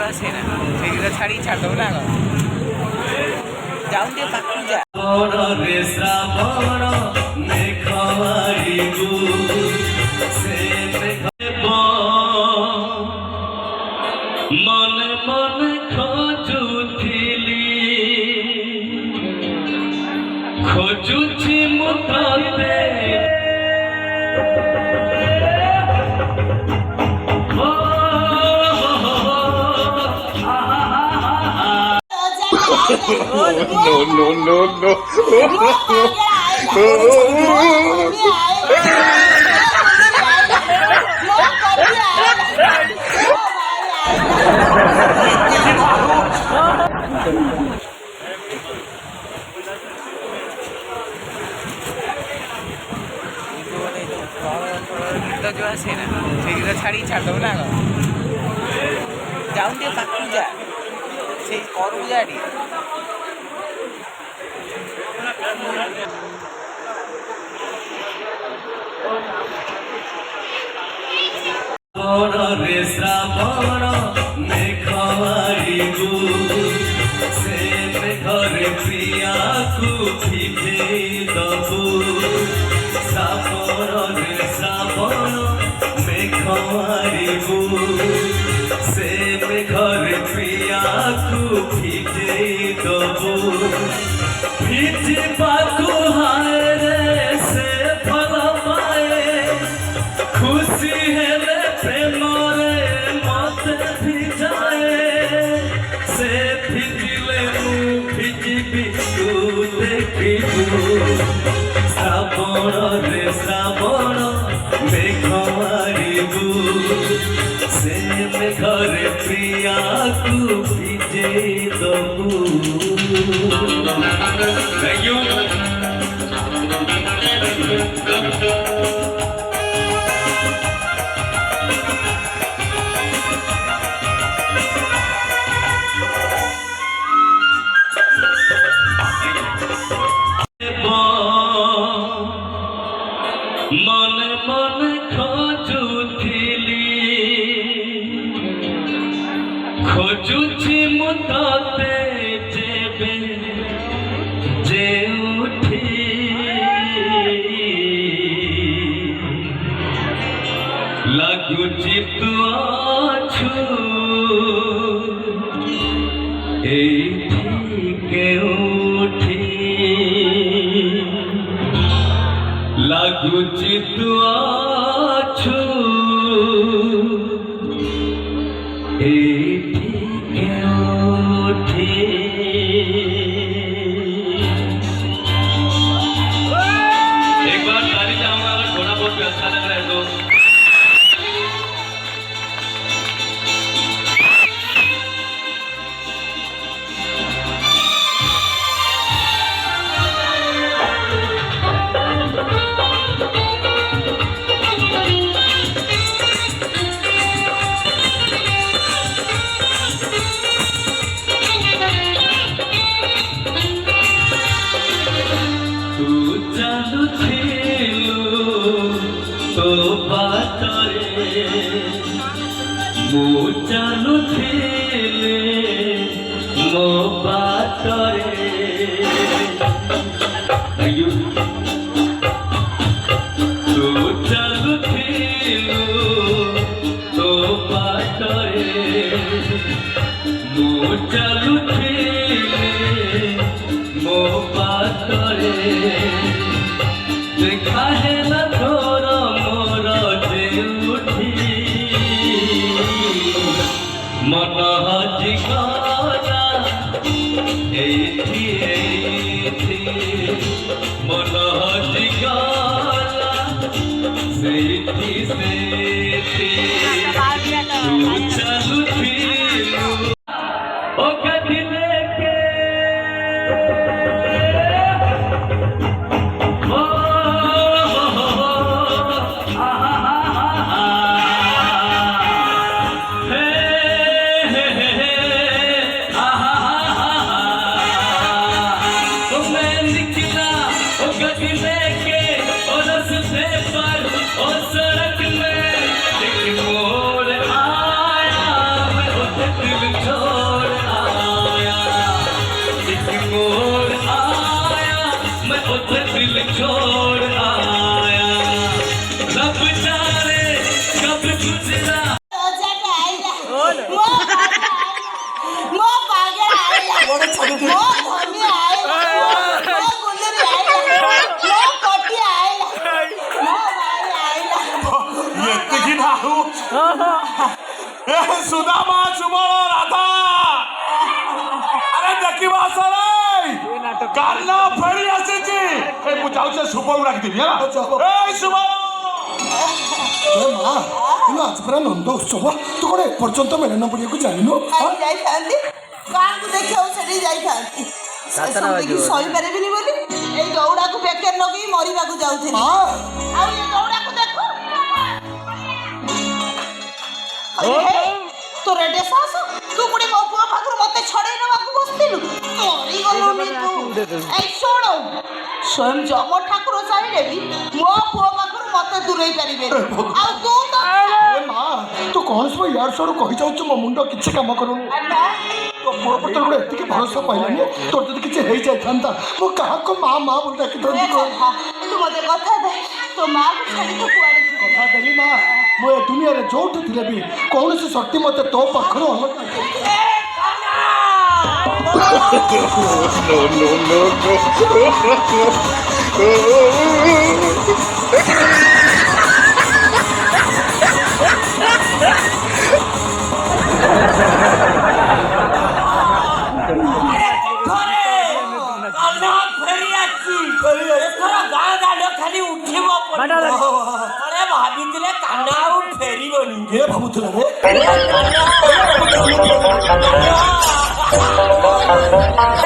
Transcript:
आसे ना से छाड़ी छाड़ दो ना जाऊँ दे पाकू जा मन मन खोजुथिली खोजुछि मुतते no no no तो जो आसे ना से छाड़ी छाड़ दो ना जाऊँ दे पाकू जा से करू जाड़ी रे श्रावण मेघवारी से मेघर प्रिया को फिजे दबू श्रावण रे श्रावण मेघवारी से मेघर प्रिया को फिजे दबू फिजे पाकू हाय रे से फल पाए खुशी है प्रेम रे मत भिजाए से भिजिले मु भिजिबी तू देखिबू श्रावण रे श्रावण मेघ मारिबू से मेघर प्रिया को भिजे दबू Thank you. मन मन खोजुथिली खोजुछि मुतते जेबे जे उठी लागुछि तू आछु एठी के उठी लागुछि तू आछु एठी के उठी एक बार ताली जाऊंगा अगर थोड़ा बहुत भी अच्छा लग रहा है तो तो बातरे मो चालुथिले मो बातरे तो चालुथिलु तो बातरे मो चालुथिले मो बातरे देखा है ना थोड़ा मोर जे उठी मन हजी गला एठी एठी मन हजी गला सेठी सेठी तू चलुथिलु ओ कदी लेके सड़क में एक मोड़ आया मैं मैं उधर दिल छोड़ आया रब जाने कब गुजरा ଏତିକି ନାଉ ଏ ସୁଦାମା ସୁବଳ ରାଧା ଆରେ ଦେଖିବା ସରେ କାନ ଫେରି ଆସିଛି ଏ ମୁଁ ଯାଉଛି ସୁବଳକୁ ଡାକିଦେବି ହେଲା ଏଇ ସୁବଳ ମା କିନ୍ତୁ ଆଜି ପୁରା ନନ୍ଦ ଉତ୍ସବ ତୁ କ'ଣ ଏପର୍ଯ୍ୟନ୍ତ ମେଳନ ପଡ଼ିବାକୁ ଯାଇନୁ ଯାଇଥାନ୍ତି କାହାକୁ ଦେଖିବାକୁ ସେଠି ଯାଇଥାନ୍ତି ସହିପାରିବିନି ବୋଲି ଏଇ ଦୌଡ଼ାକୁ ବେକେର ଲଗେଇ ମରିବାକୁ ଯାଉଥିଲି ଆଉ ଏ ଦୌଡ଼ାକୁ ଦେଖ ତୋର ଏଟେ ସାହସ ତୁ ପୁଣି ମୋ ପୁଅ ପାଖରୁ ମତେ ଛଡେଇ ନେବାକୁ ବସିଥିଲୁ ମରିଗଲୁନି ତୁ ଏଇ ଶୁଣ ସ୍ୱୟଂ ଯମ ଠାକୁର ଚାହିଁଲେ ବି ମୋ ପୁଅ ପାଖରୁ ମତେ ଦୂରେଇ ପାରିବେନି ଆଉ ତୁ ତ ମା ତୁ କ'ଣ ସବୁ ୟାର ସଡ଼ୁ କହିଯାଉଛୁ ମୋ ମୁଣ୍ଡ କିଛି କାମ କରୁନି ତୋ ପୁଅ ପ୍ରତି ଗୋଟେ ଏତିକି ଭରସା ପାଇଲାନି ତୋର ଯଦି କିଛି ହେଇଯାଇଥାନ୍ତା ମୁଁ କାହାକୁ ମା ମା ବୋଲି ଡାକିଥାନ୍ତି ତୁ ମତେ କଥା ଦେ ତୋ ମାଆକୁ ଛାଡ଼ି ତୁ କୁଆଡ଼େ ଯିବୁ କଥା ଦେଲି ମା ମୁଁ ଏ ଦୁନିଆରେ ଯୋଉଠି ଥିଲେ ବି କୌଣସି ଶକ୍ତି ମତେ ତୋ ପାଖରୁ ଅଲଗା ଭାବିଥିଲେ କାହ୍ନା ଆଉ ଫେରିବନି କିଏ ଭାବୁଥିଲା ରେ